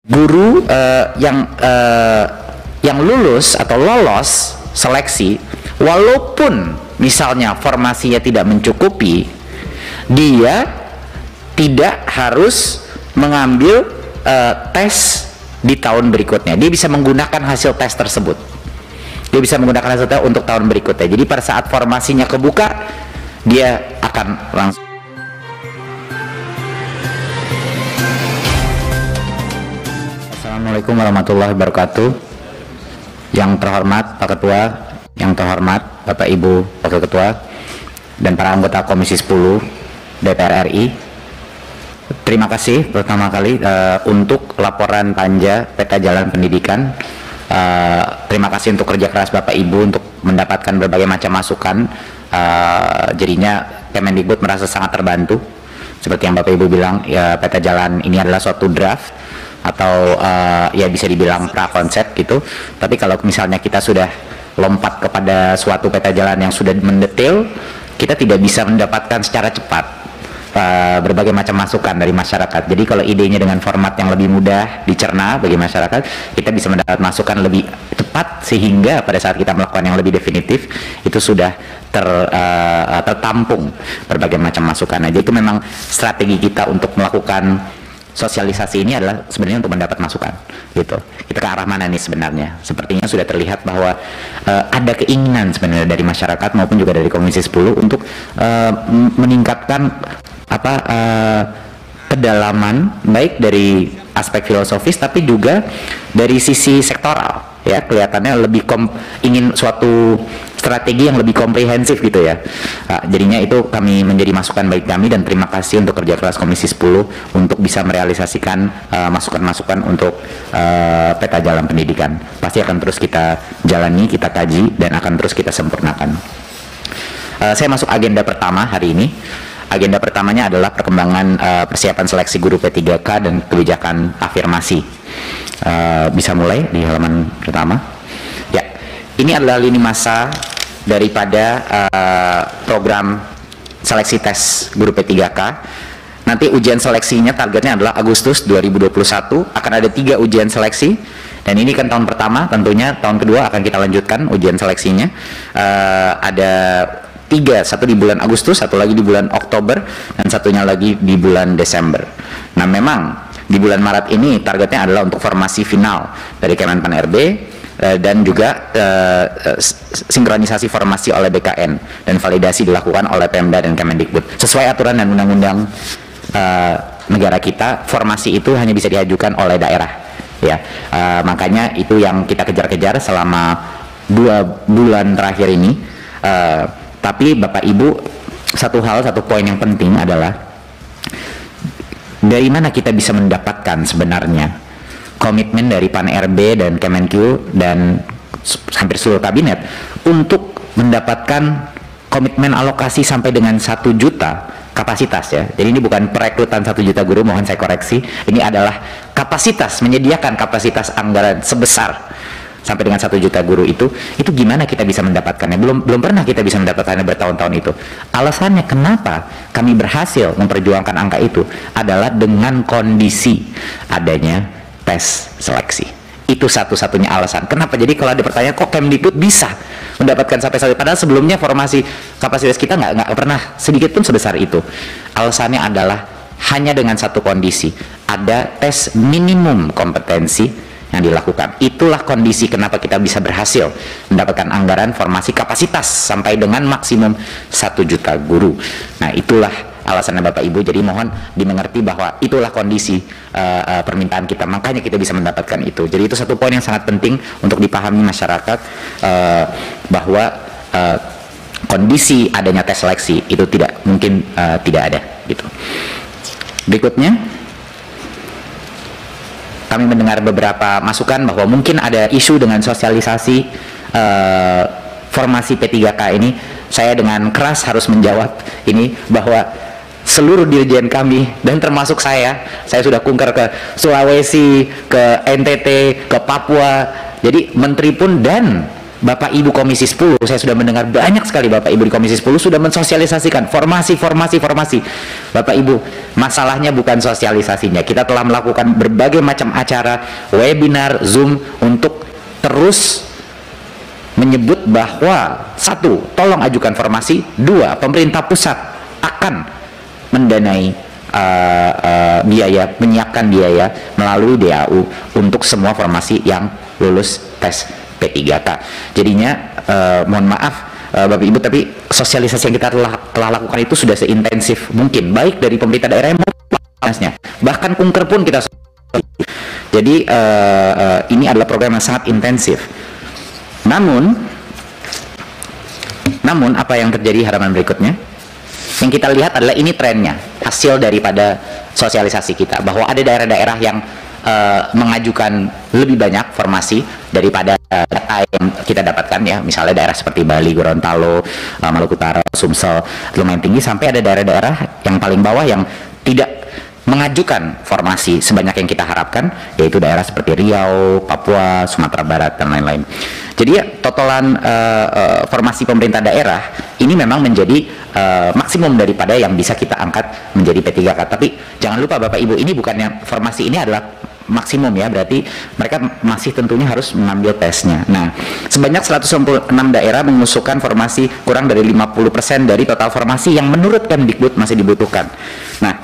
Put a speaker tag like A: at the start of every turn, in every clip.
A: guru yang lulus atau lolos seleksi, walaupun misalnya formasinya tidak mencukupi, dia tidak harus mengambil tes di tahun berikutnya. Dia bisa menggunakan hasil tes tersebut. Dia bisa menggunakan hasil tes untuk tahun berikutnya. Jadi pada saat formasinya kebuka, dia akan langsung. Assalamualaikum warahmatullahi wabarakatuh. Yang terhormat Pak Ketua, yang terhormat Bapak Ibu Wakil Ketua, dan para anggota Komisi 10 DPR RI. Terima kasih pertama kali untuk laporan panja peta jalan pendidikan. Terima kasih untuk kerja keras Bapak Ibu untuk mendapatkan berbagai macam masukan. Jadinya Kemendikbud merasa sangat terbantu. Seperti yang Bapak Ibu bilang, ya, peta jalan ini adalah suatu draft atau ya bisa dibilang prakonsep gitu. Tapi kalau misalnya kita sudah lompat kepada suatu peta jalan yang sudah mendetail, kita tidak bisa mendapatkan secara cepat berbagai macam masukan dari masyarakat. Jadi kalau idenya dengan format yang lebih mudah dicerna bagi masyarakat, kita bisa mendapat masukan lebih cepat, sehingga pada saat kita melakukan yang lebih definitif itu sudah tertampung berbagai macam masukan. Nah, jadi itu memang strategi kita untuk melakukan sosialisasi ini adalah sebenarnya untuk mendapat masukan gitu. Kita ke arah mana nih sebenarnya? Sepertinya sudah terlihat bahwa ada keinginan sebenarnya dari masyarakat maupun juga dari Komisi 10 untuk meningkatkan kedalaman, baik dari aspek filosofis tapi juga dari sisi sektoral, ya. Kelihatannya lebih ingin suatu strategi yang lebih komprehensif gitu ya. Jadinya itu kami menjadi masukan bagi kami, dan terima kasih untuk kerja keras Komisi 10 untuk bisa merealisasikan masukan-masukan untuk peta jalan pendidikan. Pasti akan terus kita jalani, kita kaji, dan akan terus kita sempurnakan. Saya masuk agenda pertama hari ini. Agenda pertamanya adalah perkembangan persiapan seleksi guru P3K dan kebijakan afirmasi. Bisa mulai di halaman pertama. Ya, ini adalah lini masa daripada program seleksi tes guru P3K. Nanti ujian seleksinya targetnya adalah Agustus 2021. Akan ada 3 ujian seleksi. Dan ini kan tahun pertama, tentunya tahun kedua akan kita lanjutkan ujian seleksinya. Ada 3, satu di bulan Agustus, satu lagi di bulan Oktober, dan satunya lagi di bulan Desember. Nah, memang di bulan Maret ini targetnya adalah untuk formasi final dari Kemenpan RB dan juga sinkronisasi formasi oleh BKN, dan validasi dilakukan oleh Pemda dan Kemendikbud. Sesuai aturan dan undang-undang negara kita, formasi itu hanya bisa diajukan oleh daerah, ya. Makanya itu yang kita kejar-kejar selama 2 bulan terakhir ini. Tapi Bapak Ibu, satu poin yang penting adalah dari mana kita bisa mendapatkan sebenarnya komitmen dari Pan RB dan Kemenq dan hampir seluruh kabinet untuk mendapatkan komitmen alokasi sampai dengan 1 juta kapasitas, ya. Jadi ini bukan perekrutan 1 juta guru, mohon saya koreksi. Ini adalah kapasitas, menyediakan kapasitas anggaran sebesar sampai dengan 1 juta guru. Itu gimana kita bisa mendapatkannya? Belum pernah kita bisa mendapatkannya bertahun-tahun itu. Alasannya kenapa kami berhasil memperjuangkan angka itu adalah dengan kondisi adanya tes seleksi. Itu satu-satunya alasan. Kenapa? Jadi kalau ada pertanyaan, kok Kemdikbud bisa mendapatkan sampai saat itu? Padahal sebelumnya formasi kapasitas kita nggak pernah sedikit pun sebesar itu. Alasannya adalah hanya dengan satu kondisi, ada tes minimum kompetensi yang dilakukan. Itulah kondisi kenapa kita bisa berhasil mendapatkan anggaran formasi kapasitas sampai dengan maksimum 1 juta guru. Nah, itulah alasannya Bapak Ibu. Jadi mohon dimengerti bahwa itulah kondisi permintaan kita, makanya kita bisa mendapatkan itu. Jadi itu satu poin yang sangat penting untuk dipahami masyarakat, bahwa kondisi adanya tes seleksi itu tidak mungkin tidak ada gitu. Berikutnya, kami mendengar beberapa masukan bahwa mungkin ada isu dengan sosialisasi formasi P3K ini. Saya dengan keras harus menjawab ini, bahwa seluruh dirjen kami dan termasuk saya sudah kunker ke Sulawesi, ke NTT, ke Papua. Jadi menteri pun dan Bapak Ibu Komisi 10, saya sudah mendengar banyak sekali Bapak Ibu di Komisi 10 sudah mensosialisasikan formasi. Bapak Ibu, masalahnya bukan sosialisasinya. Kita telah melakukan berbagai macam acara, webinar, Zoom untuk terus menyebut bahwa satu, tolong ajukan formasi, dua, pemerintah pusat akan mendanai biaya, menyiapkan biaya melalui DAU untuk semua formasi yang lulus tes P3K. Jadinya mohon maaf Bapak Ibu, tapi sosialisasi yang kita telah lakukan itu sudah seintensif mungkin, baik dari pemerintah daerah maupun bahkan kunker pun kita. Jadi ini adalah program yang sangat intensif. Namun apa yang terjadi harapan berikutnya? Yang kita lihat adalah ini trennya, hasil daripada sosialisasi kita, bahwa ada daerah-daerah yang mengajukan lebih banyak formasi daripada data yang kita dapatkan ya, misalnya daerah seperti Bali, Gorontalo, Maluku Utara, Sumsel lumayan tinggi, sampai ada daerah-daerah yang paling bawah yang tidak mengajukan formasi sebanyak yang kita harapkan, yaitu daerah seperti Riau, Papua, Sumatera Barat, dan lain-lain. Jadi ya, totalan formasi pemerintah daerah ini memang menjadi maksimum daripada yang bisa kita angkat menjadi P3K. Tapi jangan lupa Bapak Ibu, ini bukannya formasi ini adalah maksimum ya, berarti mereka masih tentunya harus mengambil tesnya. Nah, sebanyak 196 daerah mengusulkan formasi kurang dari 50% dari total formasi yang menurut Kemdikbud masih dibutuhkan. Nah,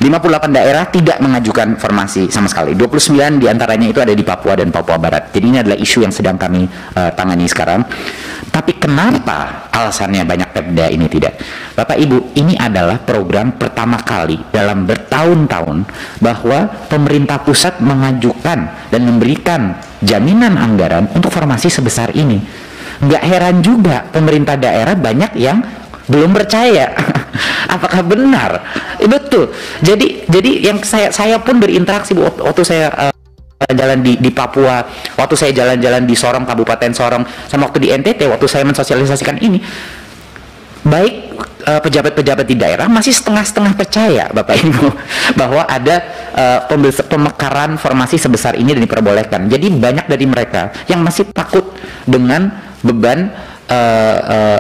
A: 58 daerah tidak mengajukan formasi sama sekali. 29 diantaranya itu ada di Papua dan Papua Barat. Jadi ini adalah isu yang sedang kami tangani sekarang. Tapi kenapa alasannya banyak Pemda ini tidak? Bapak Ibu, ini adalah program pertama kali dalam bertahun-tahun bahwa pemerintah pusat mengajukan dan memberikan jaminan anggaran untuk formasi sebesar ini. Nggak heran juga pemerintah daerah banyak yang belum percaya. Apakah benar? Betul. Jadi yang saya pun berinteraksi waktu saya jalan di Papua, waktu saya jalan-jalan di Sorong, Kabupaten Sorong, sama waktu di NTT, waktu saya mensosialisasikan ini, baik pejabat-pejabat di daerah masih setengah-setengah percaya Bapak Ibu bahwa ada pemekaran formasi sebesar ini dan diperbolehkan. Jadi banyak dari mereka yang masih takut dengan beban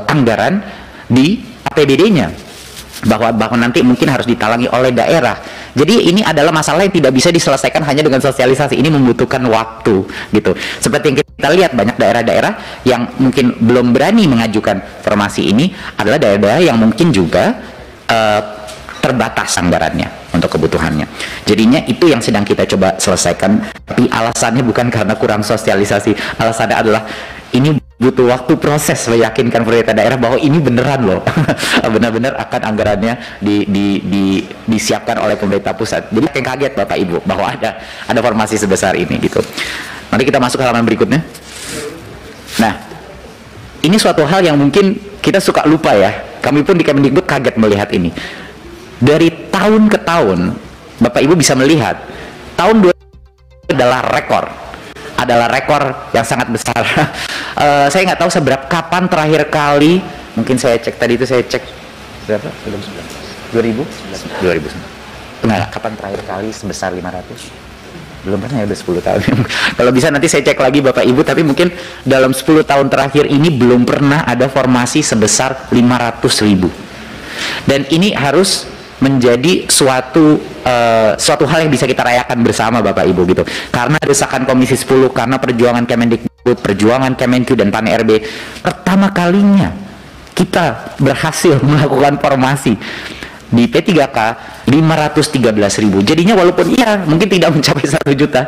A: anggaran di APBD-nya, bahwa nanti mungkin harus ditalangi oleh daerah. Jadi ini adalah masalah yang tidak bisa diselesaikan hanya dengan sosialisasi. Ini membutuhkan waktu gitu. Seperti yang kita lihat, banyak daerah-daerah yang mungkin belum berani mengajukan formasi ini adalah daerah-daerah yang mungkin juga terbatas anggarannya untuk kebutuhannya. Jadinya itu yang sedang kita coba selesaikan. Tapi alasannya bukan karena kurang sosialisasi. Alasannya adalah ini butuh waktu proses meyakinkan pemerintah daerah bahwa ini beneran loh, benar-benar akan anggarannya disiapkan oleh pemerintah pusat. Jadi yang kaget Bapak Ibu bahwa ada formasi sebesar ini gitu. Nanti kita masuk ke halaman berikutnya. Nah, ini suatu hal yang mungkin kita suka lupa ya. Kami pun di Kemdikbud kaget melihat ini. Dari tahun ke tahun, Bapak Ibu bisa melihat tahun 2000 adalah rekor yang sangat besar. Saya nggak tahu seberapa kapan terakhir kali, mungkin saya cek tadi itu, saya cek berapa? 2000? Enggak, kapan terakhir kali sebesar 500? Belum pernah ya, udah 10 tahun. Kalau bisa nanti saya cek lagi Bapak Ibu, tapi mungkin dalam 10 tahun terakhir ini belum pernah ada formasi sebesar 500.000. Dan ini harus menjadi suatu hal yang bisa kita rayakan bersama Bapak Ibu gitu. Karena desakan Komisi 10, karena perjuangan Kemendikbud, perjuangan Kemenq dan Pan-RB, pertama kalinya kita berhasil melakukan formasi di P3K 513.000. Jadinya walaupun mungkin tidak mencapai 1 juta,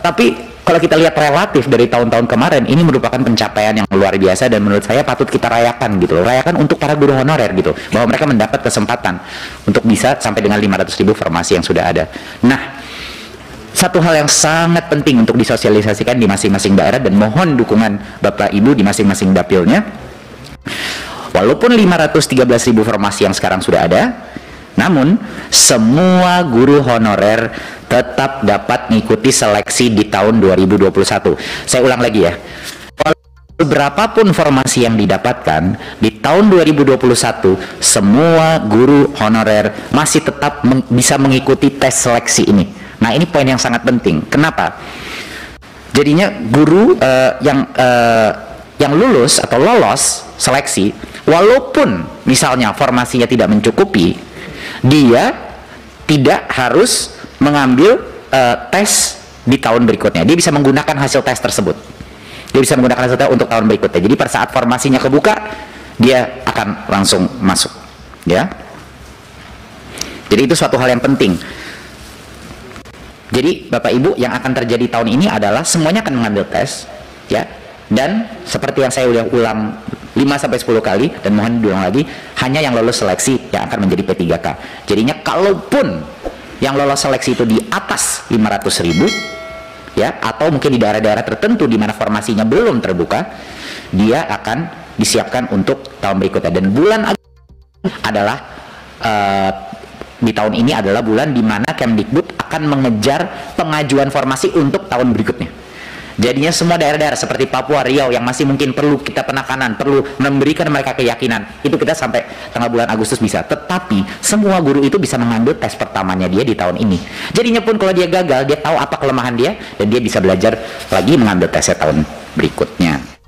A: tapi kalau kita lihat relatif dari tahun-tahun kemarin, ini merupakan pencapaian yang luar biasa dan menurut saya patut kita rayakan gitu loh. Rayakan untuk para guru honorer gitu, bahwa mereka mendapat kesempatan untuk bisa sampai dengan 500.000 formasi yang sudah ada. Nah, satu hal yang sangat penting untuk disosialisasikan di masing-masing daerah, dan mohon dukungan Bapak Ibu di masing-masing dapilnya. Walaupun 513.000 formasi yang sekarang sudah ada, namun semua guru honorer tetap dapat mengikuti seleksi di tahun 2021. Saya ulang lagi ya. Berapapun formasi yang didapatkan di tahun 2021, semua guru honorer masih tetap bisa mengikuti tes seleksi ini. Nah, ini poin yang sangat penting. Kenapa? Jadinya guru yang yang lulus atau lolos seleksi, walaupun misalnya formasinya tidak mencukupi, dia tidak harus mengambil tes di tahun berikutnya. Dia bisa menggunakan hasil tes tersebut. Dia bisa menggunakan hasil tes untuk tahun berikutnya. Jadi pada saat formasinya kebuka, dia akan langsung masuk, ya. Jadi itu suatu hal yang penting. Jadi Bapak Ibu, yang akan terjadi tahun ini adalah semuanya akan mengambil tes, ya. Dan seperti yang saya udah ulang 5-10 kali, dan mohon diulang lagi, hanya yang lolos seleksi yang akan menjadi P3K. Jadinya kalaupun yang lolos seleksi itu di atas 500.000, ya, atau mungkin di daerah-daerah tertentu di mana formasinya belum terbuka, dia akan disiapkan untuk tahun berikutnya. Dan bulan adalah di tahun ini adalah bulan di mana Kemdikbud akan mengejar pengajuan formasi untuk tahun berikutnya. Jadinya semua daerah-daerah seperti Papua, Riau yang masih mungkin perlu kita penekanan, perlu memberikan mereka keyakinan, itu kita sampai tengah bulan Agustus bisa. Tetapi semua guru itu bisa mengambil tes pertamanya dia di tahun ini. Jadinya pun kalau dia gagal, dia tahu apa kelemahan dia, dan dia bisa belajar lagi mengambil tesnya tahun berikutnya.